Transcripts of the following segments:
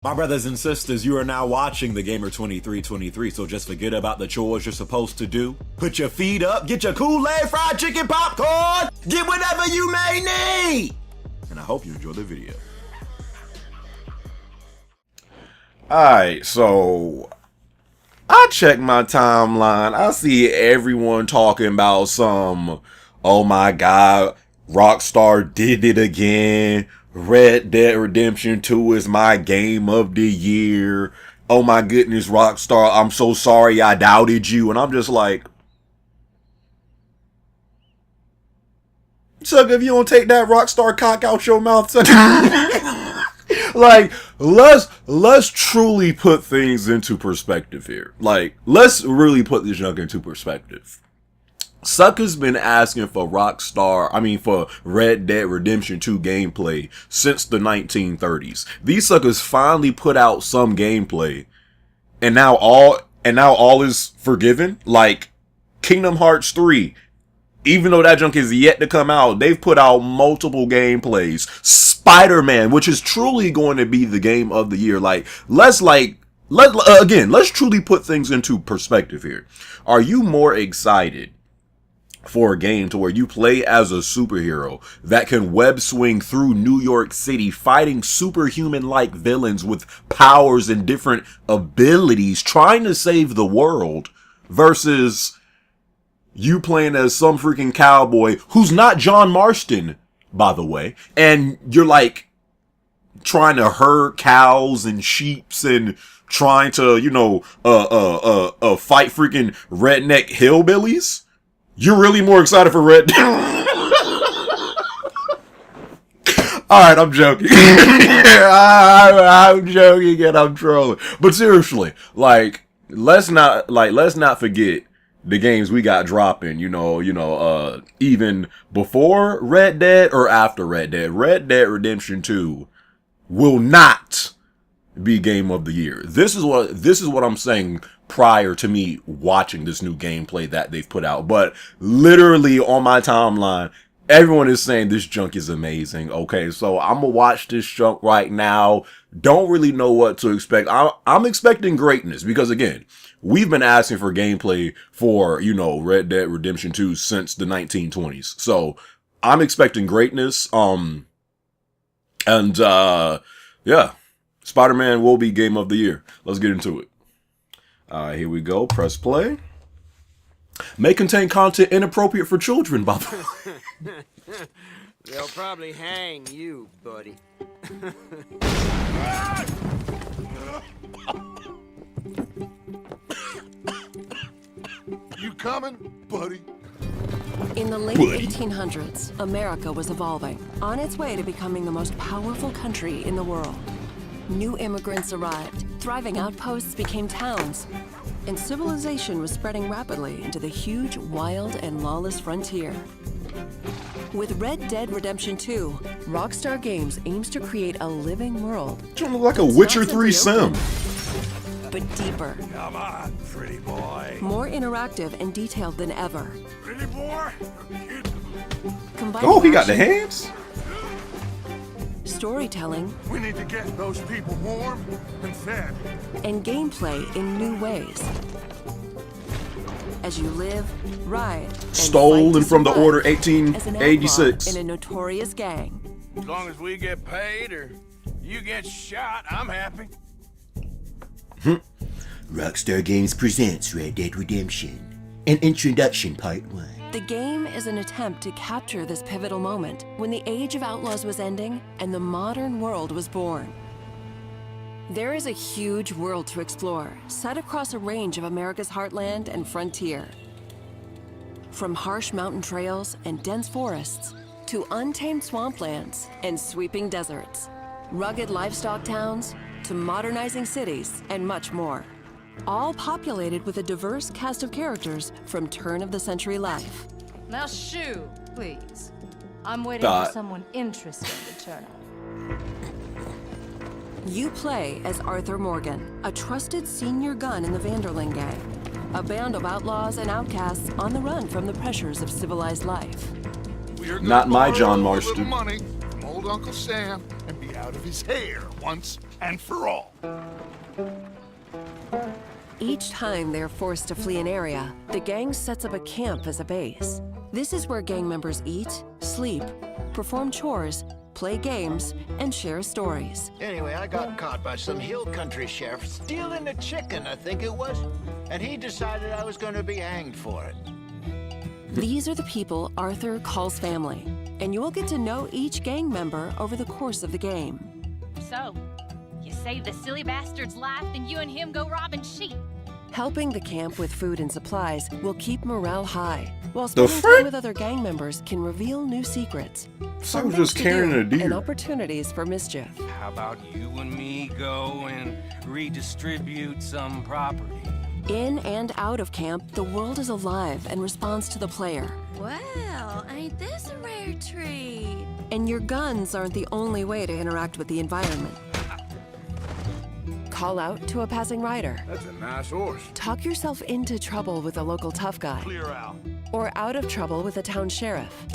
My brothers and sisters, you are now watching the Gamer 2323, so just forget about the chores you're supposed to do. Put your feet up, get your Kool-Aid, fried chicken, popcorn, get whatever you may need! And I hope you enjoy the video. Alright, so I check my timeline. I see everyone talking about some, oh my god, Rockstar did it again. Red Dead Redemption 2 is my game of the year. Oh my goodness, Rockstar, I'm so sorry I doubted you. And I'm just like, suck if you don't take that Rockstar cock out your mouth. Like, let's truly put things into perspective here. Like, let's really put this junk into perspective. Suckers been asking for for Red Dead Redemption 2 gameplay since the 1930s. These suckers finally put out some gameplay, and now all is forgiven. Like Kingdom Hearts 3, even though that junk is yet to come out, they've put out multiple gameplays. Spider-Man, which is truly going to be the game of the year. Let's truly put things into perspective here. Are you more excited for a game to where you play as a superhero that can web swing through New York City fighting superhuman-like villains with powers and different abilities trying to save the world, versus you playing as some freaking cowboy who's not John Marston, by the way, and you're like trying to herd cows and sheeps and trying to, fight freaking redneck hillbillies? You're really more excited for Red Dead. Alright, I'm joking. I'm joking and I'm trolling. But seriously, let's not forget the games we got dropping, even before Red Dead or after Red Dead. Red Dead Redemption 2 will not be game of the year. This is what I'm saying prior to me watching this new gameplay that they've put out. But literally on my timeline, everyone is saying this junk is amazing. Okay, so I'm gonna watch this junk right now. Don't really know what to expect. I'm expecting greatness because, again, we've been asking for gameplay for, Red Dead Redemption 2 since the 1920s. So I'm expecting greatness. Yeah, Spider-Man will be game of the year. Let's get into it. Here we go. Press play. May contain content inappropriate for children, by the way. They'll probably hang you, buddy. You coming, buddy? In the late 1800s, America was evolving, on its way to becoming the most powerful country in the world. New immigrants arrived, thriving outposts became towns, and civilization was spreading rapidly into the huge, wild, and lawless frontier. With Red Dead Redemption 2, Rockstar Games aims to create a living world. You look like a Witcher 3 sim. But deeper. Come on, pretty boy. More interactive and detailed than ever. Pretty boy? Oh, he got the hands? Storytelling. We need to get those people warm and fed. And gameplay in new ways. As you live, ride, and stolen from the Order as an outlaw 1886. in a notorious gang. As long as we get paid or you get shot, I'm happy. Rockstar Games presents Red Dead Redemption, an introduction part 1. The game is an attempt to capture this pivotal moment when the age of outlaws was ending and the modern world was born. There is a huge world to explore, set across a range of America's heartland and frontier. From harsh mountain trails and dense forests to untamed swamplands and sweeping deserts, rugged livestock towns to modernizing cities and much more. All populated with a diverse cast of characters from turn-of-the-century life. Now shoo, please. I'm waiting for someone interesting to turn up. You play as Arthur Morgan, a trusted senior gun in the Vanderling gang, a band of outlaws and outcasts on the run from the pressures of civilized life. Not my John Marston. Money from old Uncle Sam and be out of his hair once and for all. Each time they're forced to flee an area, the gang sets up a camp as a base. This is where gang members eat, sleep, perform chores, play games, and share stories. Anyway, I got caught by some hill country sheriff stealing a chicken, I think it was. And he decided I was going to be hanged for it. These are the people Arthur calls family, and you will get to know each gang member over the course of the game. So, you save the silly bastard's life, then you and him go robbing sheep. Helping the camp with food and supplies will keep morale high, while The spending frick? time with other gang members can reveal new secrets. So fun just things to carrying do, a deer. and opportunities for mischief. How about you and me go and redistribute some property? In and out of camp, the world is alive and responds to the player. Well, ain't this a rare treat? And your guns aren't the only way to interact with the environment. Call out to a passing rider. That's a nice horse. Talk yourself into trouble with a local tough guy. Clear out. Or out of trouble with a town sheriff.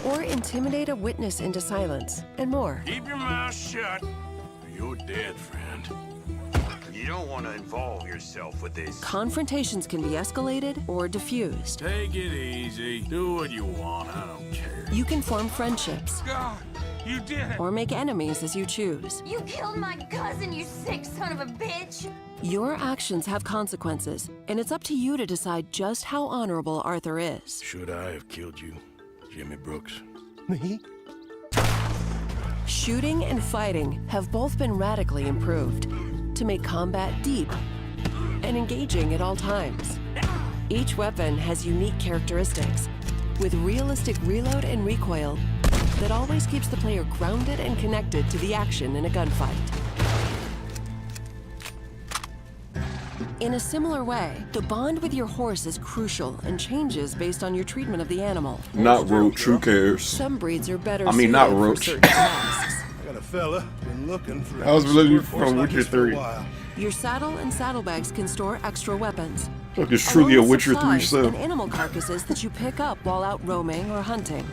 Or intimidate a witness into silence, and more. Keep your mouth shut, or you're dead, friend. You don't want to involve yourself with this. Confrontations can be escalated or diffused. Take it easy. Do what you want. I don't care. You can form friendships God, you did it. or make enemies as you choose. You killed my cousin, you sick son of a bitch! Your actions have consequences, and it's up to you to decide just how honorable Arthur is. Should I have killed you, Jimmy Brooks? Me? Shooting and fighting have both been radically improved to make combat deep and engaging at all times. Each weapon has unique characteristics, with realistic reload and recoil that always keeps the player grounded and connected to the action in a gunfight. In a similar way, the bond with your horse is crucial and changes based on your treatment of the animal. Not Roach, who cares? Some breeds are better I mean, not suited for Roach. certain tasks. I got a fella been looking for. I was looking a for horse like Witcher this for a 3. while. Your saddle and saddlebags can store extra weapons. Look, it's truly a along with Witcher 3 supplies sub. and animal carcasses that you pick up while out roaming or hunting.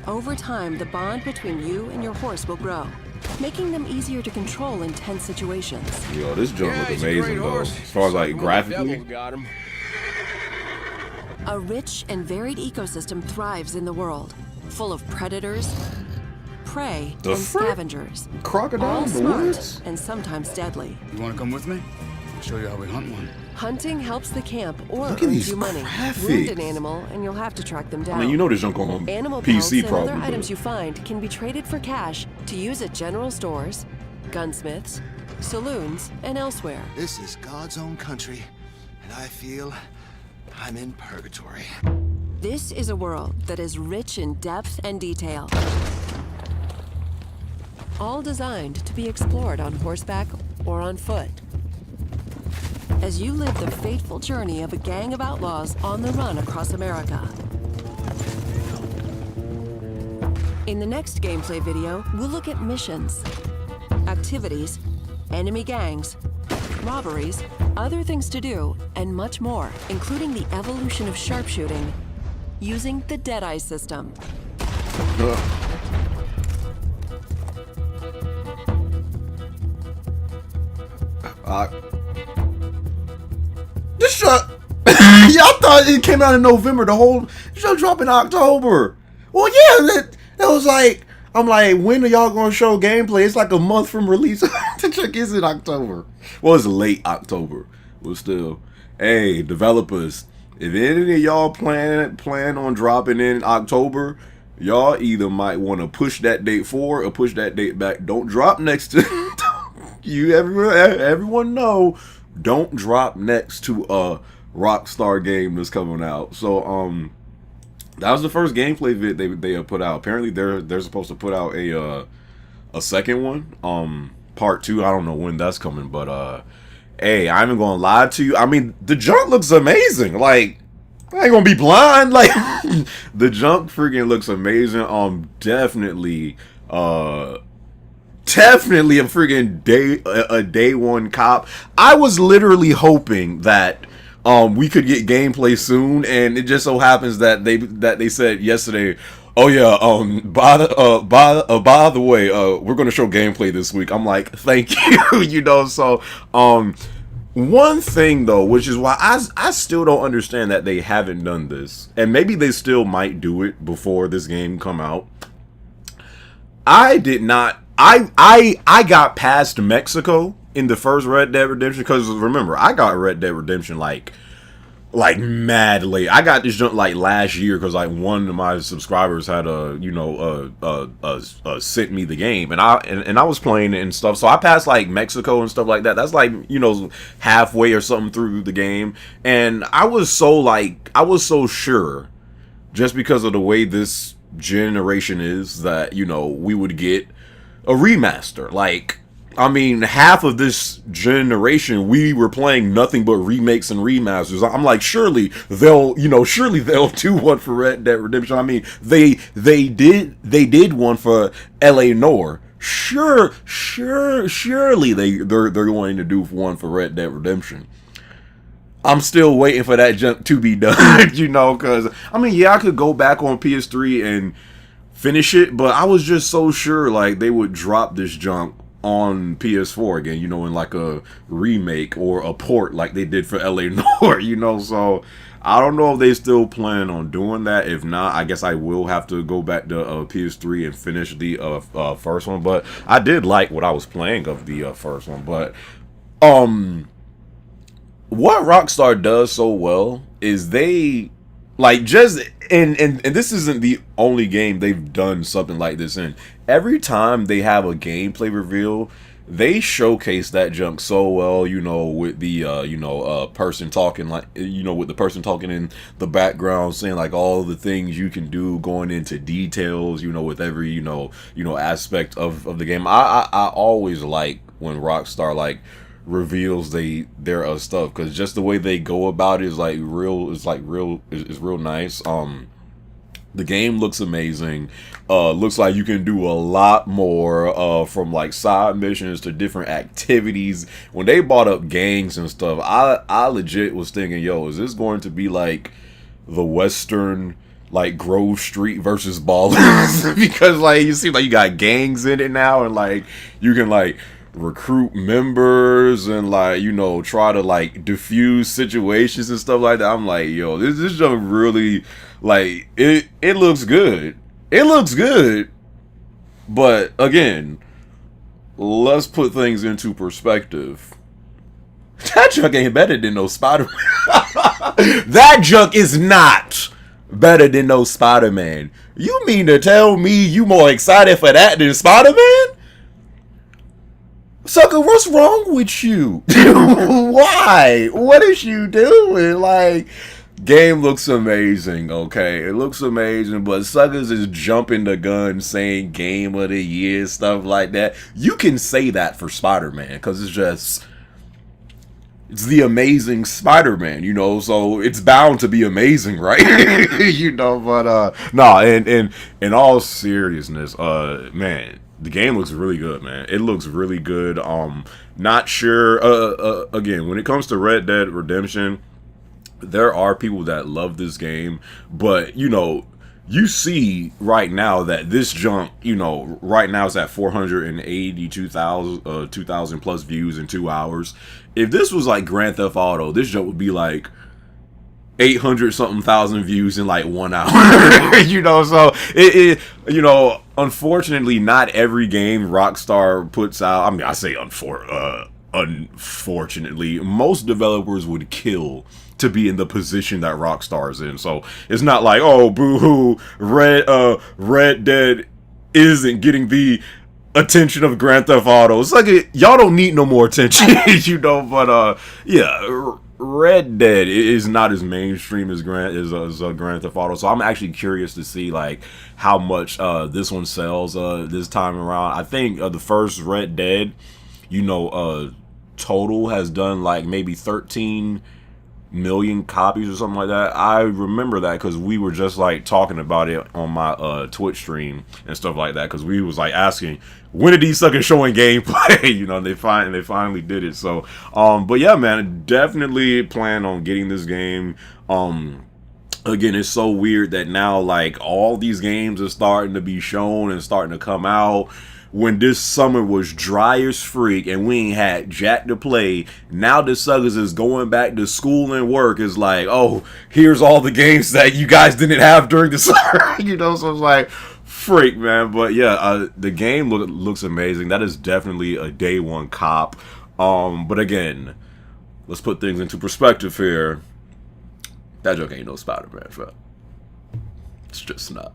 Over time, the bond between you and your horse will grow, making them easier to control in tense situations. Yo, this jump look he's a amazing great though. horse. As far as like Devil graphically. got him. A rich and varied ecosystem thrives in the world, full of predators, prey, The and frick? scavengers. Crocodile All in the smart woods? and sometimes deadly. You want to come with me? I'll show you how we hunt one. Hunting helps the camp or Look at earns these you money. graphics. Wound an animal and you'll have to track them down. I mean, you know this junk on Animal pelts PC and probably. other items but- you find can be traded for cash to use at general stores, gunsmiths, saloons, and elsewhere. This is God's own country, and I feel I'm in purgatory. This is a world that is rich in depth and detail. All designed to be explored on horseback or on foot. As you live the fateful journey of a gang of outlaws on the run across America. In the next gameplay video, we'll look at missions, activities, enemy gangs, robberies, other things to do, and much more, including the evolution of sharpshooting using the Deadeye system. This shot. Y'all thought it came out in November. The whole show dropped in October. Well, yeah, that was like. I'm like, when are y'all gonna show gameplay? It's like a month from release. The check is in October. Well, it's late October, but still. Hey, developers, if any of y'all plan on dropping in October, y'all either might want to push that date forward or push that date back. Don't drop next to everyone know. Don't drop next to a Rockstar game that's coming out. So that was the first gameplay vid they have put out. Apparently they're supposed to put out a second one, part 2. I don't know when that's coming, but hey, I ain't gonna lie to you. I mean, the junk looks amazing. Like, I ain't gonna be blind. Like, the junk freaking looks amazing. Definitely a freaking day one cop. I was literally hoping that we could get gameplay soon, and it just so happens that they said yesterday, Oh yeah, by the way, we're gonna show gameplay this week. I'm like, thank you, you know. So, one thing though, which is why I still don't understand that they haven't done this, and maybe they still might do it before this game come out. I did not. I got past Mexico in the first Red Dead Redemption because remember I got Red Dead Redemption like mad late. I got this junk like last year because like one of my subscribers had sent me the game and I was playing it and stuff. So I passed like Mexico and stuff like that. That's like, you know, halfway or something through the game, and I was so sure just because of the way this generation is that, you know, we would get a remaster. Like, I mean, half of this generation, we were playing nothing but remakes and remasters. I'm like, surely they'll do one for Red Dead Redemption. I mean, they did one for L.A. Noire. Surely they're going to do one for Red Dead Redemption. I'm still waiting for that junk to be done, you know, because, I mean, yeah, I could go back on PS3 and finish it, but I was just so sure, like, they would drop this junk on PS4 again, you know, in like a remake or a port like they did for L.A. Noire, you know. So I don't know if they still plan on doing that. If not, I guess I will have to go back to PS3 and finish the first one. But I did like what I was playing of the first one. But what Rockstar does so well is they like just and this isn't the only game they've done something like this in. Every time they have a gameplay reveal, they showcase that junk so well, you know, with the person talking, like, you know, with the person talking in the background, saying like all the things you can do, going into details, you know, with every you know aspect of the game. I always like when Rockstar like reveals their stuff, because just the way they go about it is like real. It's like real. It's real nice. The game looks amazing. Looks like you can do a lot more from like side missions to different activities. When they brought up gangs and stuff, I legit was thinking, yo, is this going to be like the Western, like Grove Street versus Ballers? Because like you see like you got gangs in it now, and like you can like recruit members and like, you know, try to like diffuse situations and stuff like that. I'm like, yo, this just really like it looks good. It looks good. But again, let's put things into perspective. That junk ain't better than no Spider-Man. That junk is not better than no Spider-Man. You mean to tell me you more excited for that than Spider-Man? Sucker, what's wrong with you? Why? What is you doing? Like, game looks amazing, okay? It looks amazing, but suckers is jumping the gun saying game of the year, stuff like that. You can say that for Spider-Man, because it's the amazing Spider-Man, you know, so it's bound to be amazing, right? You know, but, nah, and in all seriousness, man, the game looks really good, man. It looks really good. Not sure, again, when it comes to Red Dead Redemption, there are people that love this game, but, you know, you see right now that this junk, you know, right now it's at 2,000 plus views in 2 hours. If this was like Grand Theft Auto, this junk would be like 800 something thousand views in like 1 hour. You know, so it you know, unfortunately not every game Rockstar puts out, I mean, I say unfortunately, most developers would kill to be in the position that Rockstar's in. So it's not like, oh, boo-hoo, Red Dead isn't getting the attention of Grand Theft Auto. It's like, y'all don't need no more attention, you know, but yeah, Red Dead is not as mainstream as Grand Theft Auto, so I'm actually curious to see like how much this one sells this time around. I think the first Red Dead, you know, total has done like maybe 13 million copies or something like that. I remember that because we were just like talking about it on my Twitch stream and stuff like that, because we was like asking, when are these suckers showing gameplay? You know, they finally did it. So but yeah, man, definitely plan on getting this game. again, it's so weird that now, like, all these games are starting to be shown and starting to come out. When this summer was dry as freak and we ain't had jack to play, now the suckers is going back to school and work. Is like, oh, here's all the games that you guys didn't have during the summer. You know, so it's like, freak, man. But yeah, the game looks amazing. That is definitely a day one cop. But again, let's put things into perspective here. That joke ain't no Spider-Man, bro. It's just not.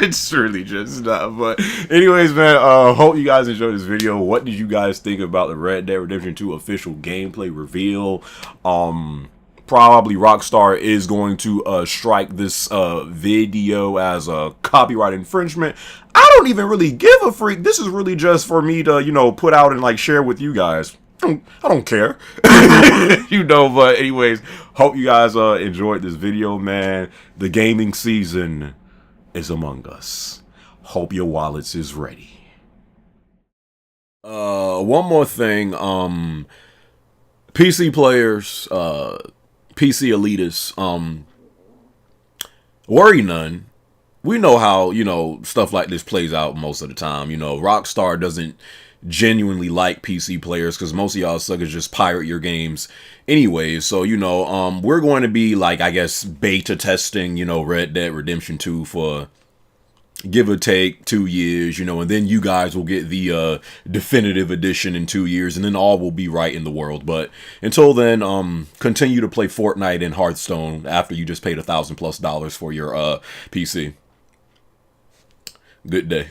It's really just not. But anyways, man, hope you guys enjoyed this video. What did you guys think about the Red Dead Redemption 2 official gameplay reveal? Probably Rockstar is going to strike this video as a copyright infringement. I don't even really give a freak. This is really just for me to, you know, put out and like share with you guys. I don't care. You know, but anyways, hope you guys enjoyed this video, man. The gaming season is among us. Hope your wallets is ready. One more thing, PC players, PC elitists, worry none. We know how, you know, stuff like this plays out most of the time. You know, Rockstar doesn't genuinely like PC players because most of y'all suckers just pirate your games anyways. So, you know, we're going to be like, I guess, beta testing, you know, Red Dead Redemption 2 for give or take 2 years, you know, and then you guys will get the definitive edition in 2 years, and then all will be right in the world. But until then, continue to play Fortnite and Hearthstone after you just paid $1,000+ for your PC. Good day.